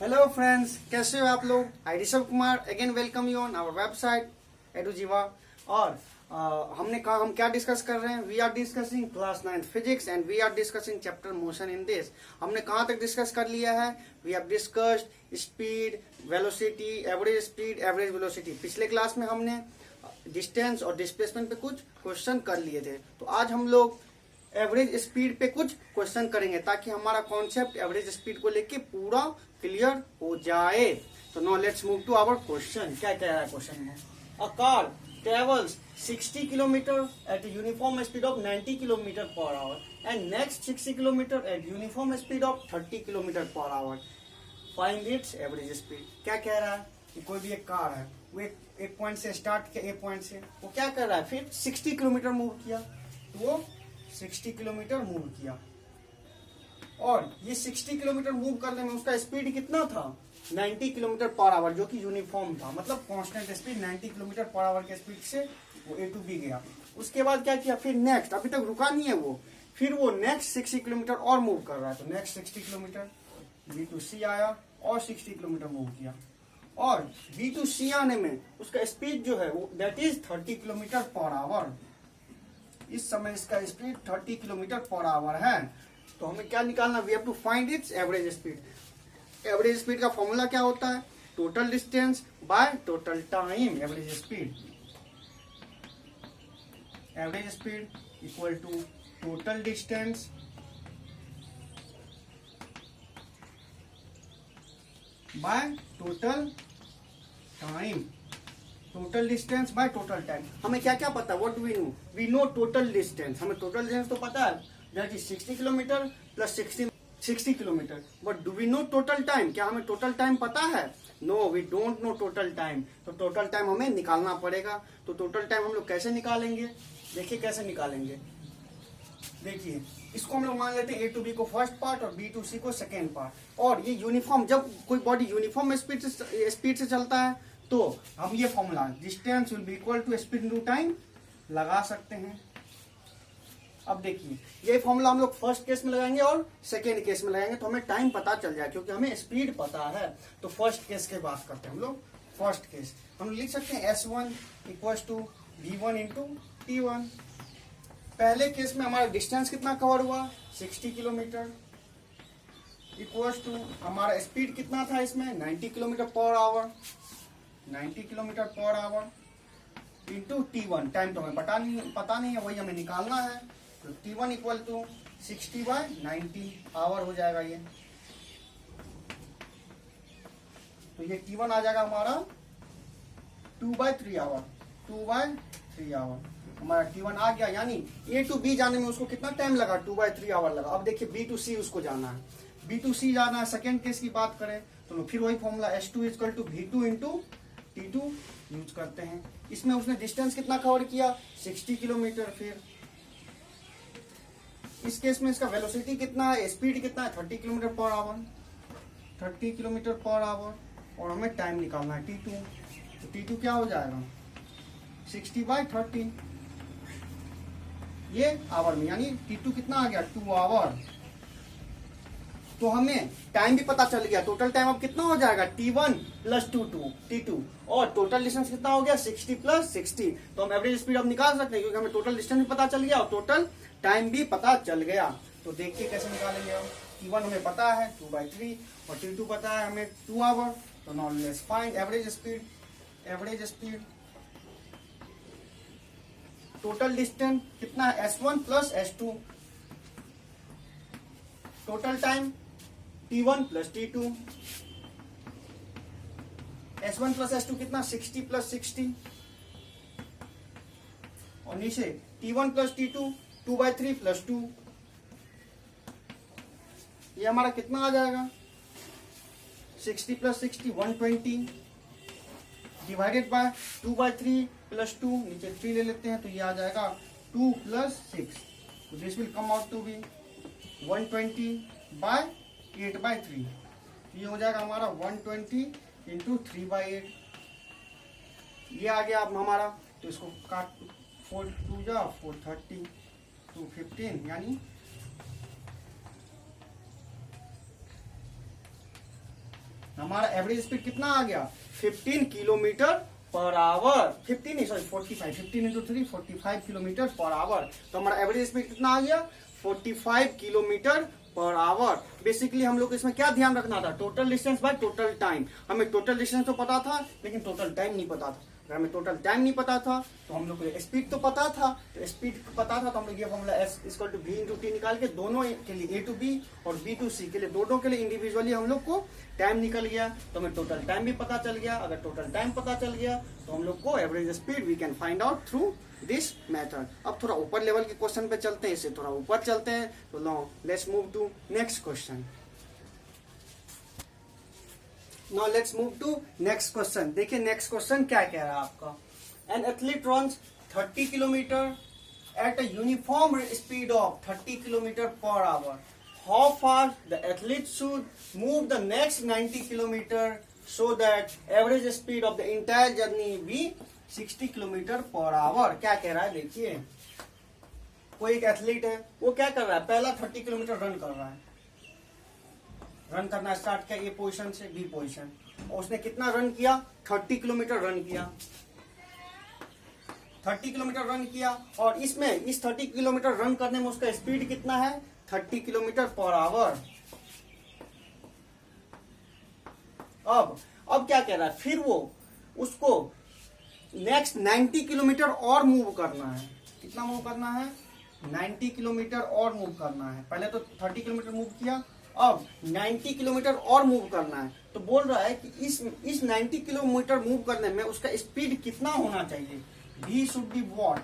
Hello friends, कैसे हो आप लोग। I Rishabh Kumar again welcome you on our website Edujeeva. और हम क्या डिस्कस कर रहे हैं। We are discussing class 9 physics and we are discussing chapter motion in this. हमने कहाँ तक डिस्कस कर लिया है। We have discussed speed, velocity, average speed, average velocity. पिछले क्लास में हमने डिस्टेंस और डिस्प्लेसमेंट पे कुछ क्वेश्चन कर लिए थे। तो आज हम लोग एवरेज स्पीड पे कुछ क्वेश्चन करेंगे ताकि हमारा कॉन्सेप्ट एवरेज स्पीड को लेके पूरा क्लियर हो जाए। तो no let's move to our question. क्या कह रहा है क्वेश्चन में। A car travels 60 kilometre at uniform speed of 90 kilometre per hour and next 60 kilometre at uniform speed of 30 kilometre per hour. Find its average speed. क्या कह रहा है कि कोई भी एक कार है, वो एक पॉइंट से स्टार्ट किया, एक पॉइंट से वो क्या कर रहा है, फिर 60 किलोमीटर मूव किया। तो वो 60 किलोमीटर मूव किया और ये 60 किलोमीटर मूव करने में उसका स्पीड कितना था, 90 किलोमीटर पर आवर, जो कि यूनिफॉर्म था, मतलब constant speed 90 kilometre per our के स्पीड से वो ए टू बी गया। उसके बाद क्या किया, फिर नेक्स्ट, अभी तक रुका नहीं है वो, फिर वो नेक्स्ट 60 किलोमीटर और मूव कर रहा है। तो नेक्स्ट 60 किलोमीटर बी टू सी आया और 60 किलोमीटर मूव किया और बी टू सी आने में उसका स्पीड जो है वो that is 30 kilometre per our. इस समय इसका स्पीड 30 किलोमीटर पर आवर है। तो हमें क्या निकालना, we have to find its average speed. Average speed का फॉर्मूला क्या होता है, total distance by total time. Average speed equal to total distance by total time. Total distance by total time. हमें क्या क्या पता, what do we know, we know total distance. हमें total distance तो पता है, that is 60 kilometre plus 60 kilometre. But do we know total time, क्या हमें टोटल टाइम पता है। No, we don't know total time. तो टोटल टाइम हमें निकालना पड़ेगा। तो टोटल टाइम हम लोग कैसे निकालेंगे, देखिए कैसे निकालेंगे। देखिए इसको हम लोग मान लेते हैं ए टू बी को फर्स्ट पार्ट और बी टू सी को सेकेंड पार्ट। और ये यूनिफॉर्म, जब कोई बॉडी यूनिफॉर्म स्पीड से चलता है तो हम ये formula distance will be equal to speed into time लगा सकते हैं। अब देखिए ये फॉर्मूला हम लोग फर्स्ट केस में लगाएंगे और सेकेंड केस में लगाएंगे तो हमें टाइम पता चल जाए, क्योंकि हमें स्पीड पता है। तो फर्स्ट केस के बात करते हैं हम लोग। फर्स्ट केस हम लिख सकते हैं S1 equal to V1 into T1। पहले केस में हमारा डिस्टेंस कितना कवर हुआ, 60 किलोमीटर, इक्वल टू हमारा स्पीड कितना था इसमें, 90 kilometre per our, 90 kilometre per hour into T1। Time तो हमें पता नहीं है, वही हमें निकालना है। तो T1 equal to 60 bye 90 our हो जाएगा ये। तो ये T1 आ जाएगा हमारा 2/3 आवर, 2/3 आवर हमारा T1 आ गया। यानी A टू B जाने में उसको कितना टाइम लगा, 2/3 आवर लगा। अब देखिए B टू C उसको जाना है, B टू C जाना है। सेकेंड केस की बात करें तो फिर वही formula S2 equal to V2 into T2 use करते हैं। इसमें उसने डिस्टेंस कितना कवर किया, 60 किलोमीटर। फिर इस केस में इसका वेलोसिटी कितना है, स्पीड कितना है, 30 kilometre per our, 30 kilometre per our. और हमें टाइम निकालना है T2। तो T2 क्या हो जाएगा, 60/30 ये आवर में, यानी T2 कितना आ गया, 2 आवर। तो हमें टाइम भी पता चल गया। टोटल टाइम अब कितना हो जाएगा, T1 प्लस T2 और टोटल डिस्टेंस कितना हो गया, 60 प्लस 60। तो हम एवरेज स्पीड अब निकाल सकते हैं, क्योंकि हमें टोटल डिस्टेंस भी पता चल गया और टोटल टाइम भी पता चल गया। तो देखिए कैसे निकालेंगे हम। T1 हमें पता है 2/3 और T2 पता है हमें 2 आवर। तो now let's find average speed. Average speed total distance कितना है, S1 plus S2। Total time T1 plus T2। S1 plus S2 कितना, 60 प्लस 60। और नीचे T1 प्लस T2 2/3 प्लस 2। ये हमारा कितना आ जाएगा, 60 प्लस 60 120 डिवाइडेड बाय 2/3 प्लस 2, नीचे 3 ले लेते हैं तो ये आ जाएगा 2 प्लस 6। तो this will come out to be 120 by 8/3। ये हो जाएगा हमारा 120 इंटू 3/8। ये आ गया अब हमारा। तो इसको काट, 4 2 जा 430 215, यानी हमारा एवरेज स्पीड कितना आ गया 15 किलोमीटर पर आवर, 15 नहीं sorry 45, 15 into 3 45 kilometre per our. तो हमारा एवरेज स्पीड कितना आ गया 45 किलोमीटर पर आवर। बेसिकली हम लोग को इसमें क्या ध्यान रखना था, total distance by total time. हमें टोटल डिस्टेंस तो पता था लेकिन टोटल टाइम नहीं पता था। अगर हमें टोटल टाइम नहीं पता था तो हम लोग को स्पीड तो पता था, तो स्पीड पता था तो हम लोग ये formula S equal to V into T निकाल के दोनों के लिए A टू B और B टू C के लिए दोनों के लिए इंडिविजुअली हम लोग को टाइम निकल गया। तो हमें टोटल टाइम भी पता चल गया। अगर टोटल टाइम पता चल गया तो हम लोग को average speed we can find out through this method. अब थोड़ा ऊपर लेवल के क्वेश्चन पे चलते हैं, इससे थोड़ा ऊपर चलते हैं। तो लो let's move to next question. Now let's move to next question। देखिए नेक्स्ट क्वेश्चन क्या कह रहा है आपका, An athlete runs 30 kilometer at a uniform speed of 30 kilometer per hour. How fast the athlete should move the next 90 kilometer so that average speed of the entire journey be 60 kilometer per hour। क्या कह रहा है देखिए, कोई एक athlete है, वो क्या कर रहा है, पहला 30 किलोमीटर रन कर रहा है। रन करना स्टार्ट किया ए पोजीशन से बी पोजीशन, और उसने कितना रन किया 30 किलोमीटर रन किया। 30 किलोमीटर रन किया और इसमें इस 30 किलोमीटर रन करने में उसका स्पीड कितना है 30 किलोमीटर पर आवर। अब क्या कह रहा है, फिर वो उसको नेक्स्ट 90 किलोमीटर और मूव करना है। कितना मूव करना है 90 किलोमीटर और मूव करना है। पहले तो 30 किलोमीटर मूव किया, अब 90 किलोमीटर और मूव करना है। तो बोल रहा है कि इस 90 किलोमीटर मूव करने में उसका स्पीड कितना होना चाहिए। V should be what?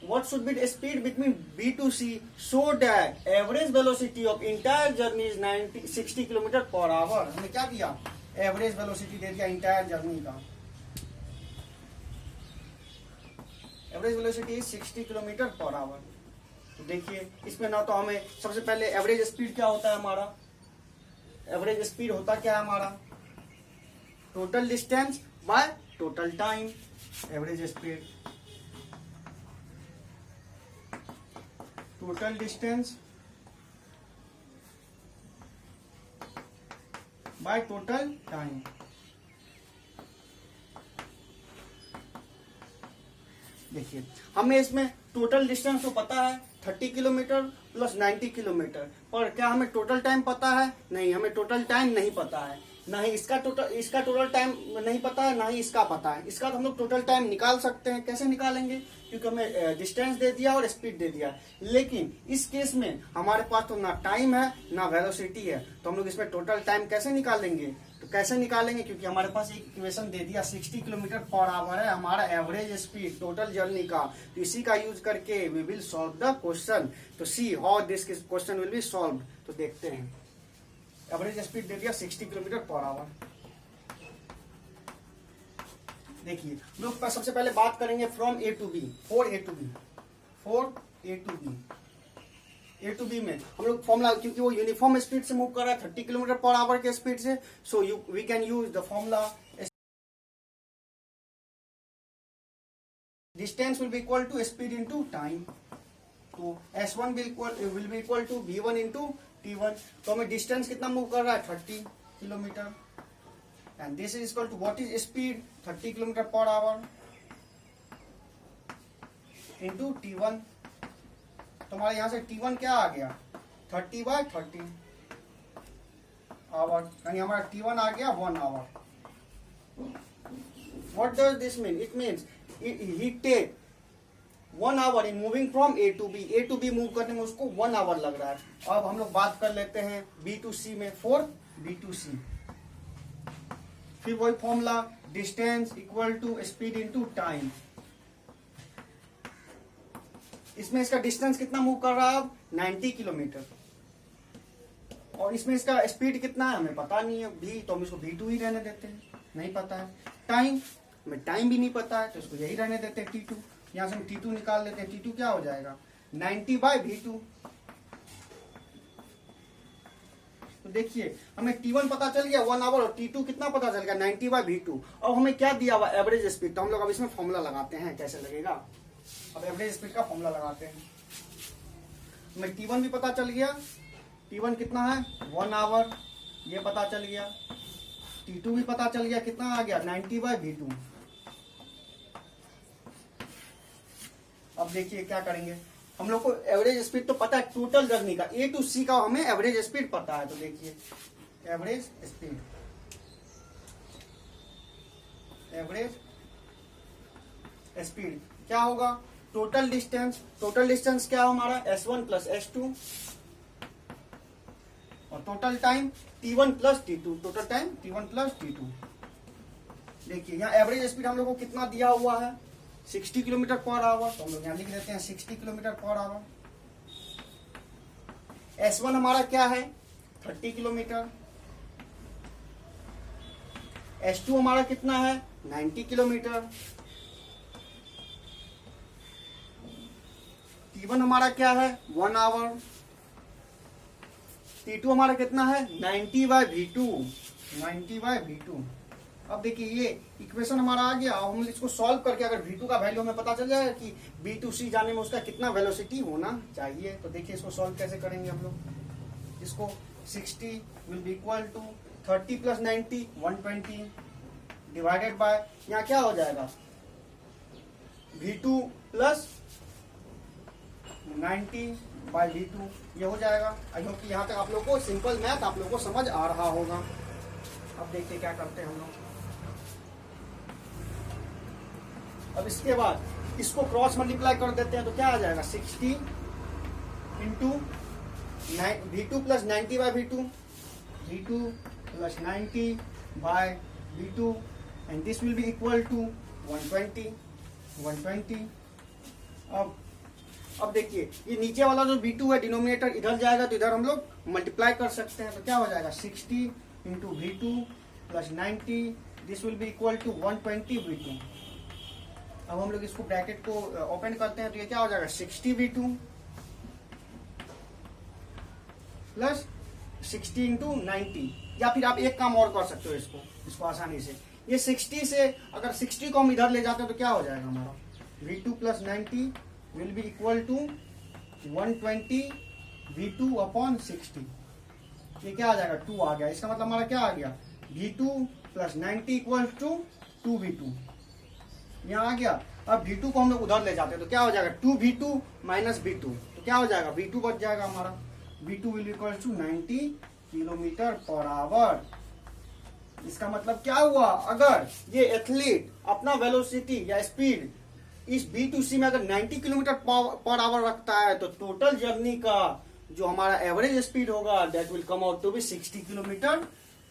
What should be the speed between B to C so that average velocity of entire journey is 60 kilometre per our. हमने क्या दिया, एवरेज वेलोसिटी दे दिया इंटायर जर्नी का। Average velocity is 60 kilometre per our. तो देखिए इसमें ना तो हमें सबसे पहले एवरेज स्पीड क्या होता है हमारा, एवरेज स्पीड होता क्या है हमारा, total distance by total time. Average speed total distance by total time. देखिए हमें इसमें टोटल डिस्टेंस तो पता है 30 किलोमीटर प्लस 90 किलोमीटर, पर क्या हमें टोटल टाइम पता है, नहीं हमें टोटल टाइम नहीं पता है। ना ही इसका टोटल टाइम नहीं पता है, ना ही इसका पता है। इसका तो हम लोग टोटल टाइम निकाल सकते हैं। कैसे निकालेंगे, क्योंकि हमें डिस्टेंस दे दिया और स्पीड दे दिया। लेकिन इस केस में हमारे पास तो ना टाइम है ना वेलोसिटी है, तो हम लोग इसमें टोटल टाइम कैसे निकालेंगे। तो कैसे निकालेंगे, क्योंकि हमारे पास एक इक्वेशन दे दिया 60 किलोमीटर पर आवर है हमारा एवरेज स्पीड टोटल जर्नी का। तो इसी का यूज करके we will solve the question. तो see how this question will be solve. तो देखते हैं, एवरेज स्पीड दे दिया 60 किलोमीटर पर आवर। देखिए हम लोग सबसे पहले बात करेंगे from A to B, for A to B. A to B में हम लोग फॉर्मूला, क्योंकि वो यूनिफॉर्म स्पीड से मूव कर रहा है 30 किलोमीटर पर आवर के स्पीड से, so we can use the formula distance will be equal to speed into time. तो S1 will be equal to V1 into T1। तो हमें डिस्टेंस कितना मूव कर रहा है 30 kilometre, and this is equal to what is speed 30 kilometre per hour into T1। तो हमारे यहां से T1 क्या आ गया 30/30 आवर, यानी हमारा T1 आ गया 1 hour. What does this mean, it means he take 1 hour in moving from A to B. A to B move करने में उसको 1 आवर लग रहा है। अब हम लोग बात कर लेते हैं बी टू सी में, फॉर बी टू सी फिर वही formula distance equal to speed into time. इसमें इसका डिस्टेंस कितना मूव कर रहा है अब 90 किलोमीटर, और इसमें इसका स्पीड कितना है हमें पता नहीं है भी, तो हम इसको V2 ही रहने देते हैं, नहीं पता है। टाइम, हमें टाइम भी नहीं पता है तो इसको यही रहने देते हैं T2। यहां से हम T2 निकाल लेते हैं। T2 क्या हो जाएगा 90/V2। तो देखिए हमें T1 पता चल गया 1 आवर, और T2 कितना पता चल गया 90/V2। अब हमें क्या दिया हुआ एवरेज स्पीड, तो हम लोग अब इसमें फॉर्मूला लगाते हैं कैसे लगेगा। अब एवरेज स्पीड का फॉर्मूला लगाते हैं। हमें T1 भी पता चल गया, T1 कितना है 1 आवर ये पता चल गया, T2 भी पता चल गया, कितना आ गया 90/V2। अब देखिए क्या करेंगे, हम लोग को एवरेज स्पीड तो पता है टोटल जर्नी का, A to C का हमें एवरेज स्पीड पता है। तो देखिए एवरेज स्पीड, एवरेज स्पीड क्या होगा, टोटल डिस्टेंस, टोटल डिस्टेंस क्या हमारा S1 प्लस S2, और total time T1 plus T2, total time T1 plus T2। देखिए यहाँ एवरेज स्पीड हम लोग को कितना दिया हुआ है 60 किलोमीटर पर आवर, तो हम लोग यहाँ लिख देते हैं 60 किलोमीटर पर आवर। S1 हमारा क्या है 30 किलोमीटर, S2 हमारा कितना है 90 किलोमीटर, T1 हमारा क्या है 1 आवर, T2 हमारा कितना है 90/V2, 90/V2। अब देखिए ये इक्वेशन हमारा आ गया, हम इसको सॉल्व करके अगर V2 का वैल्यू हमें पता चल जाएगा कि B to C जाने में उसका कितना वेलोसिटी होना चाहिए। तो देखिए इसको सॉल्व कैसे करेंगे हम लोग, इसको 60 will be equal to 30 plus 90 120 divided by, यहाँ क्या हो जाएगा V2 प्लस 90/V2, ये हो जाएगा। आई होप कि यहाँ तक आप लोग को सिंपल मैथ आप लोग को समझ आ रहा होगा। अब देखिए क्या करते हैं हम लोग, अब इसके बाद इसको क्रॉस मल्टीप्लाई कर देते हैं तो क्या आ जाएगा 60 into V2 plus 90/V2, V2 plus 90/V2 and this will be equal to 120। अब देखिए ये नीचे वाला जो V2 है डिनोमिनेटर इधर जाएगा तो इधर हम लोग मल्टीप्लाई कर सकते हैं, तो क्या हो जाएगा 60 into V2 plus 90, this will be equal to 120V2। अब हम लोग इसको ब्रैकेट को ओपन करते हैं तो ये क्या हो जाएगा 60V2 प्लस 60 इंटू 90, या फिर आप एक काम और कर सकते हो इसको आसानी से, ये 60 से अगर 60 को हम इधर ले जाते हैं तो क्या हो जाएगा हमारा V2 plus 90 will be equal to 120V2 upon 60। ये क्या आ जाएगा 2 आ गया, इसका मतलब हमारा क्या आ गया V2 plus 90 equal to 2V2, यहाँ आ गया। अब V2 को हम लोग उधर ले जाते हैं तो क्या हो जाएगा 2V2 माइनस V2, तो क्या हो जाएगा V2 बच जाएगा हमारा, V2 will equal to 90 kilometre per hour. इसका मतलब क्या हुआ, अगर ये एथलीट अपना वेलोसिटी या स्पीड इस B to C में अगर 90 किलोमीटर पर आवर रखता है तो टोटल जर्नी का जो हमारा एवरेज स्पीड होगा that will come out to be 60 kilometre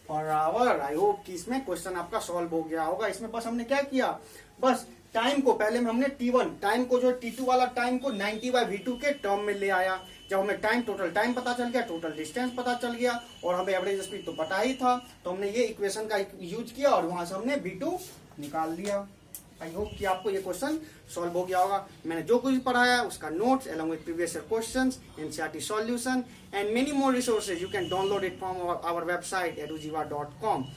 per hour. I hope कि इसमें क्वेश्चन आपका सॉल्व हो गया होगा। इसमें बस हमने क्या किया, बस टाइम को पहले में हमने T1 टाइम को जो T2 वाला टाइम को 90/V2 के टर्म में ले आया। जब हमें टाइम टोटल टाइम पता चल गया, टोटल डिस्टेंस पता चल गया और हमें एवरेज स्पीड तो पता ही था, तो हमने ये इक्वेशन का यूज किया और वहां से हमने V2 निकाल लिया। आई होप कि आपको ये क्वेश्चन सॉल्व हो गया होगा। मैंने जो कुछ पढ़ाया उसका notes along with previous year questions, NCERT solution and many more resources you can download it from our website edujiva.com।